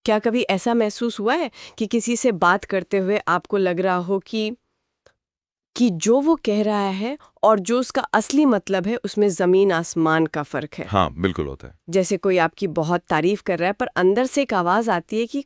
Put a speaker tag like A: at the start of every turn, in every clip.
A: क्या कभी ऐसा महसूस हुआ है कि किसी से बात करते हुए आपको लग रहा हो कि जो वो कह रहा है और जो उसका असली मतलब है उसमें जमीन आसमान का फर्क है?
B: हाँ, बिल्कुल होता है।
A: जैसे कोई आपकी बहुत तारीफ कर रहा है पर अंदर से एक आवाज आती है कि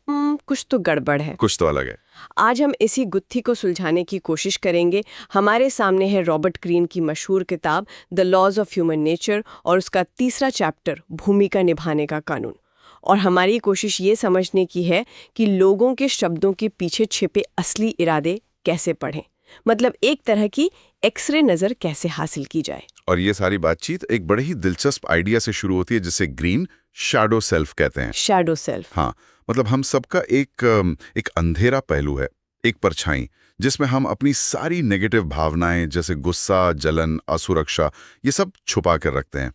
A: कुछ तो गड़बड़ है।
B: कुछ तो अलग है।
A: आज हम इसी गुत्थी को सुलझाने की कोशिश करेंगे। हमारे सामने है रॉबर्ट ग्रीन की मशहूर किताब the laws of human nature और उसका तीसरा चैप्टर भूमिका निभाने का कानून। और हमारी कोशिश ये समझने की है कि लोगों के शब्दों के पीछे छिपे असली इरादे कैसे पढ़ें, मतलब एक तरह की एक्सरे नज़र कैसे हासिल की जाए।
B: और ये सारी बातचीत एक बड़े ही दिलचस्प आइडिया से शुरू होती है जिसे ग्रीन शैडो सेल्फ कहते हैं।
A: Shadow self.
B: हाँ, मतलब हम सबका एक अंधेरा पहलू है, एक परछाई, जिसमें हम अपनी सारी नेगेटिव भावनाएं जैसे गुस्सा, जलन, असुरक्षा, ये सब छुपा कर रखते हैं।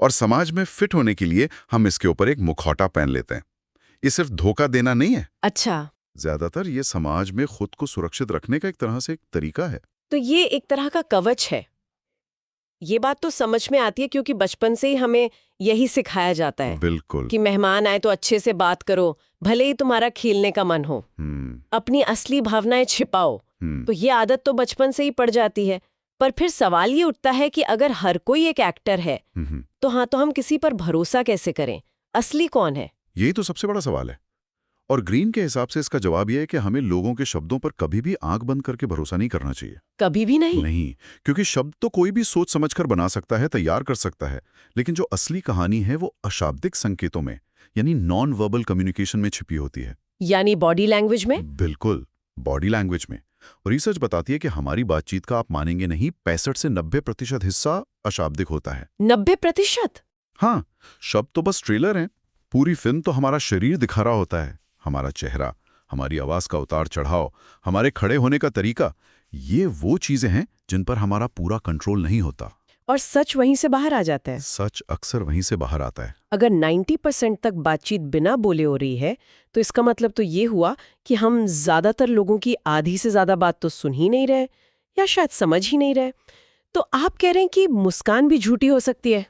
B: और समाज में फिट होने के लिए हम इसके ऊपर एक मुखौटा पहन लेते हैं। ये सिर्फ धोखा देना नहीं है,
A: अच्छा,
B: ज्यादातर ये समाज में खुद को सुरक्षित रखने का एक तरह से एक तरीका है।
A: तो ये एक तरह का कवच है। ये बात तो समझ में आती है क्योंकि बचपन से ही हमें यही सिखाया जाता है
B: बिल्कुल।
A: कि मेहमान आए तो अच्छे से बात करो, भले ही तुम्हारा खेलने का मन हो,
B: हम्म।
A: अपनी असली भावनाएं छिपाओ।
B: हम्म।
A: तो ये आदत तो बचपन से ही पड़ जाती है। पर फिर सवाल ये उठता है कि अगर हर कोई एक एक्टर है
B: हम्म।
A: तो हम किसी पर भरोसा कैसे करें? असली कौन है?
B: यही तो सबसे बड़ा सवाल है। और ग्रीन के हिसाब से इसका जवाब यह है कि हमें लोगों के शब्दों पर कभी भी आंख बंद करके भरोसा नहीं करना चाहिए।
A: कभी भी नहीं।
B: नहीं, क्योंकि शब्द तो कोई भी सोच समझकर बना सकता है, तैयार कर सकता है, लेकिन जो असली कहानी है वो अशाब्दिक संकेतों में, यानी नॉन वर्बल कम्युनिकेशन में छिपी होती है।
A: यानी बॉडी लैंग्वेज में।
B: बिल्कुल, बॉडी लैंग्वेज में। रिसर्च बताती है कि हमारी बातचीत का, आप मानेंगे नहीं, 65 से 90% हिस्सा अशाब्दिक होता है।
A: 90%?
B: हाँ, शब्द तो बस ट्रेलर हैं। पूरी फिल्म तो हमारा शरीर दिखा रहा होता है, हमारा चेहरा, हमारी आवाज का उतार चढ़ाव, हमारे खड़े होने का तरीका। ये वो चीजें हैं जिन पर हमारा पूरा कंट्रोल नहीं होता।
A: और सच वहीं से बाहर आ जाता है।
B: सच अक्सर वहीं से बाहर आता है।
A: अगर 90% तक बातचीत बिना बोले हो रही है तो इसका मतलब तो ये हुआ कि हम ज्यादातर लोगों की आधी से ज्यादा बात तो सुन ही नहीं रहे या शायद समझ ही नहीं रहे। तो आप कह रहे हैं कि मुस्कान भी झूठी हो सकती है?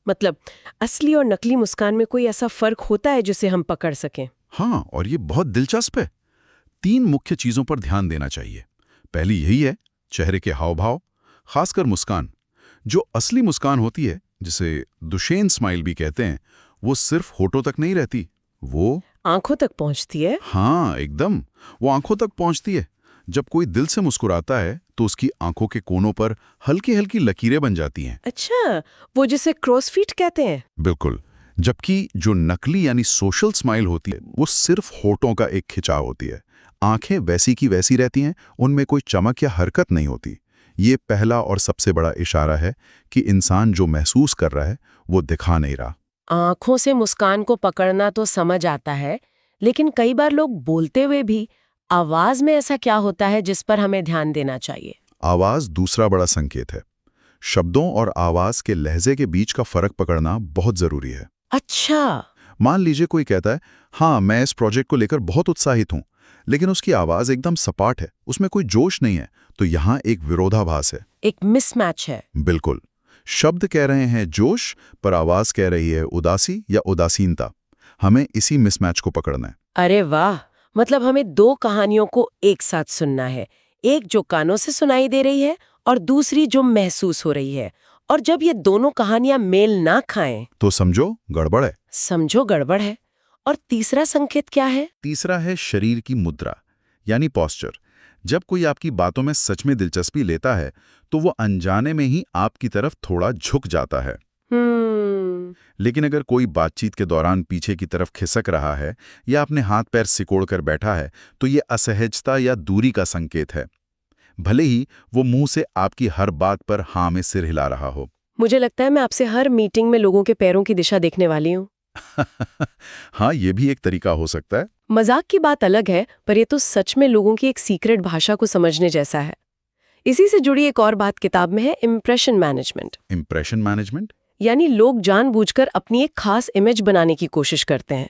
A: मतलब असली और नकली मुस्कान में कोई ऐसा फर्क होता है जिसे हम पकड़ सकें?
B: हाँ, और ये बहुत दिलचस्प है। 3 मुख्य चीजों पर ध्यान देना चाहिए। पहली यही है, चेहरे के हाव भाव, खासकर मुस्कान। जो असली मुस्कान होती है, जिसे दुशेन स्माइल भी कहते हैं, वो सिर्फ होठों तक नहीं रहती, वो
A: आंखों तक पहुंचती है।
B: हाँ, एकदम, वो आंखों तक पहुंचती है। जब कोई दिल से मुस्कुराता है तो उसकी आंखों के कोनों पर हल्की हल्की लकीरें बन जाती हैं।
A: अच्छा, वो जिसे क्रॉसफीट कहते हैं।
B: बिल्कुल। जबकि जो नकली यानी सोशल स्माइल होती है, वो सिर्फ होठों का एक खिंचाव होती है। आंखें वैसी की वैसी रहती हैं, उनमें कोई चमक या हरकत नहीं होती। ये पहला और सबसे बड़ा इशारा है कि इंसान जो महसूस कर रहा है वो दिखा नहीं रहा।
A: आंखों से मुस्कान को पकड़ना तो समझ आता है, लेकिन कई बार लोग बोलते हुए भी आवाज में ऐसा क्या होता है जिस पर हमें ध्यान देना चाहिए?
B: आवाज दूसरा बड़ा संकेत है। शब्दों और आवाज के लहजे के बीच का फर्क पकड़ना बहुत जरूरी है।
A: अच्छा।
B: मान लीजिए कोई कहता है, हाँ मैं इस प्रोजेक्ट को लेकर बहुत उत्साहित हूं, लेकिन उसकी आवाज एकदम सपाट है, उसमें कोई जोश नहीं है, तो यहां एक विरोधाभास है।
A: एक मिसमैच है।
B: बिल्कुल। शब्द कह रहे हैं जोश, पर आवाज कह रही है उदासी या उदासीनता। हमें इसी मिसमैच को पकड़ना है।
A: अरे वाह, मतलब हमें दो कहानियों को एक साथ सुनना है, एक जो कानों से सुनाई दे रही है और दूसरी जो महसूस हो रही है। और जब ये दोनों कहानियां मेल ना खाएं
B: तो समझो गड़बड़ है।
A: समझो गड़बड़ है। और तीसरा संकेत क्या है?
B: तीसरा है शरीर की मुद्रा, यानी पॉस्चर। जब कोई आपकी बातों में सच में दिलचस्पी लेता है तो वो अनजाने में ही आपकी तरफ थोड़ा झुक जाता है। लेकिन अगर कोई बातचीत के दौरान पीछे की तरफ खिसक रहा है या अपने हाथ पैर सिकोड़ कर बैठा है, तो ये असहजता या दूरी का संकेत है, भले ही वो मुंह से आपकी हर बात पर हाँ में सिर हिला रहा हो।
A: मुझे लगता है मैं आपसे हर मीटिंग में लोगों के पैरों की दिशा देखने वाली हूँ।
B: हाँ, ये भी एक तरीका हो सकता है।
A: मजाक की बात अलग है, पर ये तो सच में लोगों की एक सीक्रेट भाषा को समझने जैसा है। इसी से जुड़ी एक और बात किताब में है, इम्प्रेशन मैनेजमेंट।
B: इम्प्रेशन मैनेजमेंट
A: यानी लोग जानबूझकर अपनी एक खास इमेज बनाने की कोशिश करते हैं।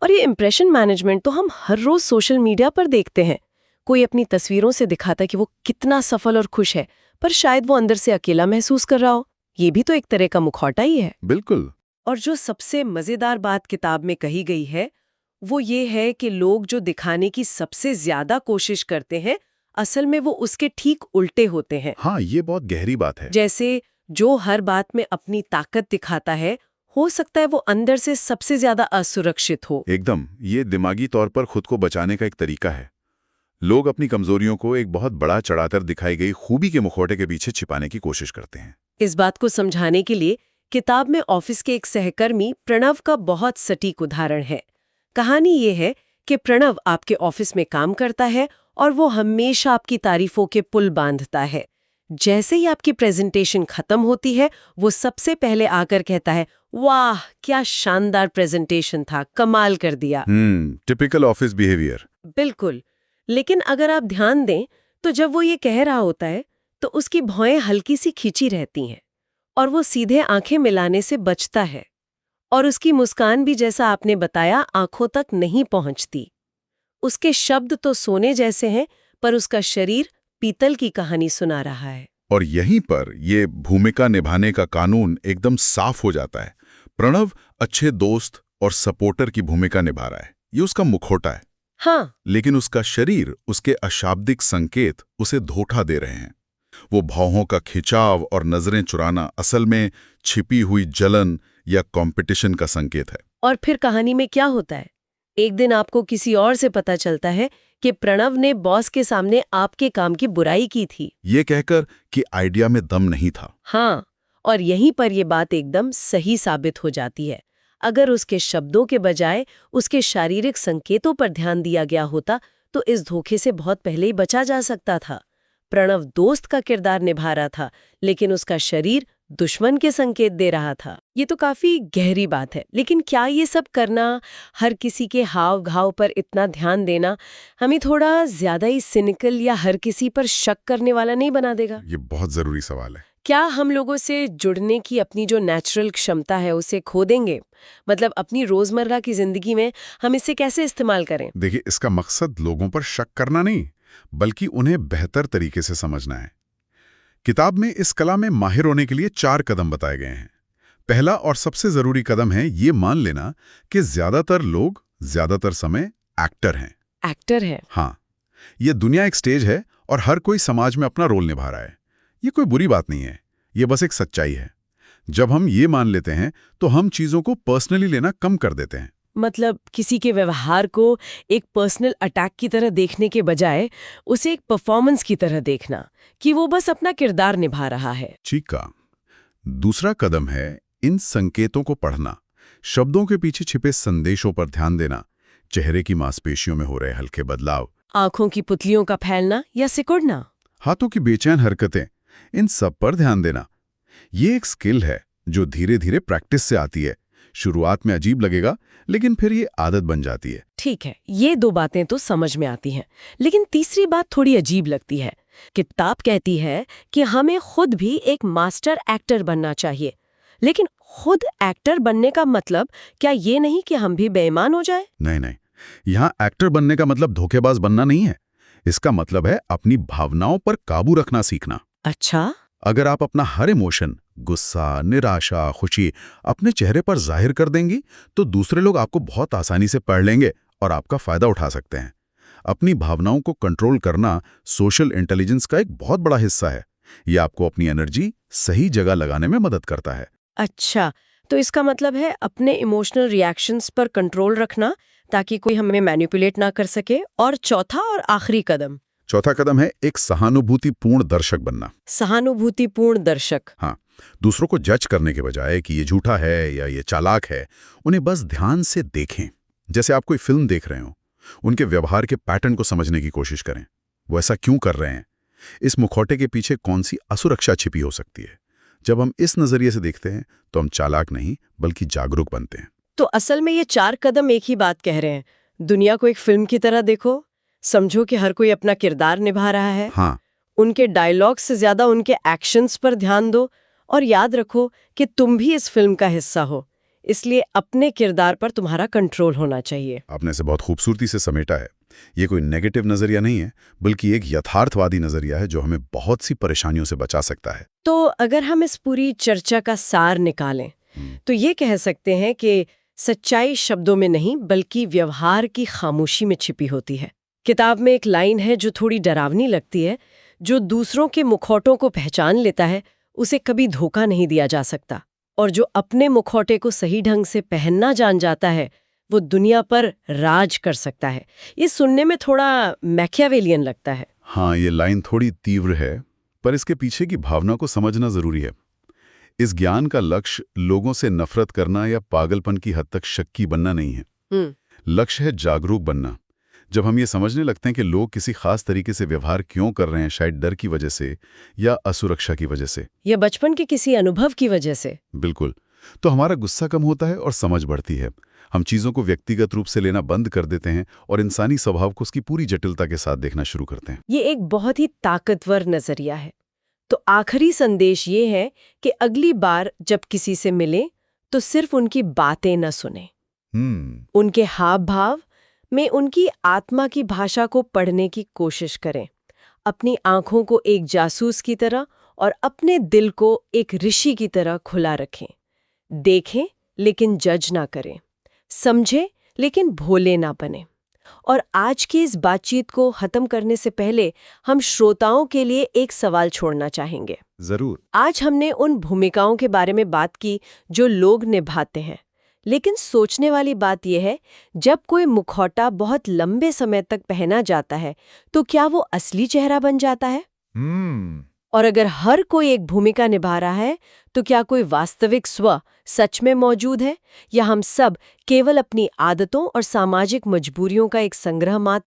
A: और ये इम्प्रेशन मैनेजमेंट तो हम हर रोज सोशल मीडिया पर देखते हैं। कोई अपनी तस्वीरों से दिखाता है कि वो कितना सफल और खुश है, पर शायद वो अंदर से अकेला महसूस कर रहा हो। ये भी तो एक तरह का मुखौटा ही है।
B: बिल्कुल।
A: और जो सबसे मजेदार बात किताब में कही गई है वो ये है कि लोग जो दिखाने की सबसे ज्यादा कोशिश करते हैं, असल में वो उसके ठीक उल्टे होते हैं।
B: हाँ, ये बहुत गहरी बात है।
A: जैसे जो हर बात में अपनी ताकत दिखाता है, हो सकता है वो अंदर से सबसे ज्यादा असुरक्षित हो।
B: एकदम, ये दिमागी तौर पर खुद को बचाने का एक तरीका है। लोग अपनी कमजोरियों को एक बहुत बड़ा चढ़ाकर दिखाई गई खूबी के मुखौटे के पीछे छिपाने की कोशिश करते हैं।
A: इस बात को समझाने के लिए किताब में ऑफिस के एक सहकर्मी प्रणव का बहुत सटीक उदाहरण है। कहानी ये है कि प्रणव आपके ऑफिस में काम करता है और वो हमेशा आपकी तारीफों के पुल बांधता है। जैसे ही आपकी प्रेजेंटेशन खत्म होती है, वो सबसे पहले आकर कहता है, वाह क्या शानदार प्रेजेंटेशन था, कमाल कर दिया।
B: Typical office behaviour.
A: बिल्कुल। लेकिन अगर आप ध्यान दें तो जब वो ये कह रहा होता है तो उसकी भौहें हल्की सी खिंची रहती हैं और वो सीधे आंखें मिलाने से बचता है, और उसकी मुस्कान भी जैसा आपने बताया आंखों तक नहीं पहुंचती। उसके शब्द तो सोने जैसे हैं, पर उसका शरीर पीतल की कहानी सुना रहा है।
B: और यहीं पर ये भूमिका निभाने का कानून एकदम साफ हो जाता है। प्रणव अच्छे दोस्त और सपोर्टर की भूमिका निभा रहा है, ये उसका मुखौटा है।
A: हाँ,
B: लेकिन उसका शरीर, उसके अशाब्दिक संकेत उसे धोखा दे रहे हैं। वो भावों का खिंचाव और नजरें चुराना असल में छिपी हुई जलन या कंपटीशन का संकेत है।
A: और फिर कहानी में क्या होता है? एक दिन आपको किसी और से पता चलता है कि प्रणव ने बॉस के सामने आपके काम की बुराई की थी,
B: ये कहकर कि आइडिया में दम नहीं था।
A: हाँ, और यहीं पर ये बात एकदम सही साबित हो जाती है। अगर उसके शब्दों के बजाय उसके शारीरिक संकेतों पर ध्यान दिया गया होता तो इस धोखे से बहुत पहले ही बचा जा सकता था। प्रणव दोस्त का किरदार निभा रहा था, लेकिन उसका शरीर दुश्मन के संकेत दे रहा था। ये तो काफी गहरी बात है, लेकिन क्या ये सब करना, हर किसी के हाव घाव पर इतना ध्यान देना, हमें थोड़ा ज्यादा ही सिनिकल या हर किसी पर शक करने वाला नहीं बना देगा?
B: ये बहुत जरूरी सवाल है।
A: क्या हम लोगों से जुड़ने की अपनी जो नेचुरल क्षमता है उसे खो देंगे? मतलब अपनी रोजमर्रा की जिंदगी में हम इसे कैसे इस्तेमाल करें?
B: देखिए, इसका मकसद लोगों पर शक करना नहीं, बल्कि उन्हें बेहतर तरीके से समझना है। किताब में इस कला में माहिर होने के लिए 4 कदम बताए गए हैं। पहला और सबसे जरूरी कदम है ये मान लेना कि ज्यादातर लोग ज्यादातर समय एक्टर हैं।
A: एक्टर है?
B: हाँ, ये दुनिया एक स्टेज है और हर कोई समाज में अपना रोल निभा रहा है। ये कोई बुरी बात नहीं है, ये बस एक सच्चाई है। जब हम ये मान लेते हैं तो हम चीजों को पर्सनली लेना कम कर देते हैं।
A: मतलब किसी के व्यवहार को एक पर्सनल अटैक की तरह देखने के बजाय उसे एक परफॉर्मेंस की तरह देखना कि वो बस अपना किरदार निभा रहा है।
B: ठीक कहा। दूसरा कदम है इन संकेतों को पढ़ना, शब्दों के पीछे छिपे संदेशों पर ध्यान देना, चेहरे की मांसपेशियों में हो रहे हल्के बदलाव,
A: आंखों की पुतलियों का फैलना या सिकुड़ना,
B: हाथों की बेचैन हरकतें, इन सब पर ध्यान देना। ये एक स्किल है जो धीरे धीरे प्रैक्टिस से आती है। शुरुआत में अजीब लगेगा, लेकिन फिर ये आदत बन जाती है।
A: ठीक है, ये 2 बातें तो समझ में आती हैं, लेकिन तीसरी बात थोड़ी अजीब लगती है। किताब कहती है कि हमें खुद भी एक मास्टर एक्टर बनना चाहिए, लेकिन खुद एक्टर बनने का मतलब क्या ये नहीं कि हम भी बेईमान हो जाए?
B: नहीं नहीं, यहाँ एक्टर बनने का मतलब धोखेबाज बनना नहीं है। इसका मतलब है अपनी भावनाओं पर काबू रखना सीखना।
A: अच्छा?
B: अगर आप अपना हर इमोशन, गुस्सा, निराशा, खुशी अपने चेहरे पर जाहिर कर देंगी तो दूसरे लोग आपको बहुत आसानी से पढ़ लेंगे और आपका फायदा उठा सकते हैं। अपनी भावनाओं को कंट्रोल करना सोशल इंटेलिजेंस का एक बहुत बड़ा हिस्सा है। ये आपको अपनी एनर्जी सही जगह लगाने में मदद करता है।
A: अच्छा, तो इसका मतलब है अपने इमोशनल रिएक्शंस पर कंट्रोल रखना ताकि कोई हमें मैनिपुलेट ना कर सके। और चौथा और आखिरी कदम?
B: चौथा कदम है एक सहानुभूतिपूर्ण दर्शक बनना।
A: सहानुभूतिपूर्ण दर्शक?
B: हाँ, दूसरों को जज करने के बजाय कि ये झूठा है या ये चालाक है, उन्हें बस ध्यान से देखें। जैसे आप कोई फिल्म देख रहे हो, उनके व्यवहार के पैटर्न को समझने की कोशिश करें। वो ऐसा क्यों कर रहे हैं? इस मुखौटे के पीछे कौन सी असुरक्षा छिपी हो सकती है? जब हम इस नजरिए से देखते हैं तो हम चालाक नहीं बल्कि जागरूक बनते हैं।
A: तो असल में ये 4 कदम एक ही बात कह रहे हैं। दुनिया को एक फिल्म की तरह देखो, समझो कि हर कोई अपना किरदार निभा रहा है।
B: हाँ,
A: उनके डायलॉग से ज्यादा उनके एक्शंस पर ध्यान दो, और याद रखो कि तुम भी इस फिल्म का हिस्सा हो, इसलिए अपने किरदार पर तुम्हारा कंट्रोल होना चाहिए।
B: आपने इसे बहुत खूबसूरती से समेटा है। ये कोई नेगेटिव नजरिया नहीं है, बल्कि एक यथार्थवादी नजरिया है जो हमें बहुत सी परेशानियों से बचा सकता है।
A: तो अगर हम इस पूरी चर्चा का सार निकालें तो ये कह सकते हैं कि सच्चाई शब्दों में नहीं बल्कि व्यवहार की खामोशी में छिपी होती है। किताब में एक लाइन है जो थोड़ी डरावनी लगती है, जो दूसरों के मुखौटों को पहचान लेता है उसे कभी धोखा नहीं दिया जा सकता, और जो अपने मुखौटे को सही ढंग से पहनना जान जाता है वो दुनिया पर राज कर सकता है। ये सुनने में थोड़ा मैकियावेलियन लगता है।
B: हाँ, ये लाइन थोड़ी तीव्र है, पर इसके पीछे की भावना को समझना जरूरी है। इस ज्ञान का लक्ष्य लोगों से नफरत करना या पागलपन की हद तक शक्की बनना नहीं है। लक्ष्य है जागरूक बनना। जब हम ये समझने लगते हैं कि लोग किसी खास तरीके से व्यवहार क्यों कर रहे हैं, शायद डर की वजह से या असुरक्षा की वजह से
A: या बचपन के किसी अनुभव की वजह से,
B: बिल्कुल, तो हमारा गुस्सा कम होता है और समझ बढ़ती है। हम चीज़ों को व्यक्तिगत रूप से लेना बंद कर देते हैं और इंसानी स्वभाव को उसकी पूरी जटिलता के साथ देखना शुरू करते हैं।
A: ये एक बहुत ही ताकतवर नजरिया है। तो आखिरी संदेश ये है कि अगली बार जब किसी से मिले तो सिर्फ उनकी बातें न सुने, उनके हाव भाव में उनकी आत्मा की भाषा को पढ़ने की कोशिश करें। अपनी आंखों को एक जासूस की तरह और अपने दिल को एक ऋषि की तरह खुला रखें। देखें लेकिन जज ना करें, समझें लेकिन भोले ना बने। और आज की इस बातचीत को खत्म करने से पहले हम श्रोताओं के लिए एक सवाल छोड़ना चाहेंगे।
B: जरूर।
A: आज हमने उन भूमिकाओं के बारे में बात की जो लोग निभाते हैं, लेकिन सोचने वाली बात यह है, जब कोई मुखौटा बहुत लंबे समय तक पहना जाता है तो क्या वो असली चेहरा बन जाता है? और अगर हर कोई एक भूमिका निभा रहा है तो क्या कोई वास्तविक स्व सच में मौजूद है, या हम सब केवल अपनी आदतों और सामाजिक मजबूरियों का एक संग्रह मात्र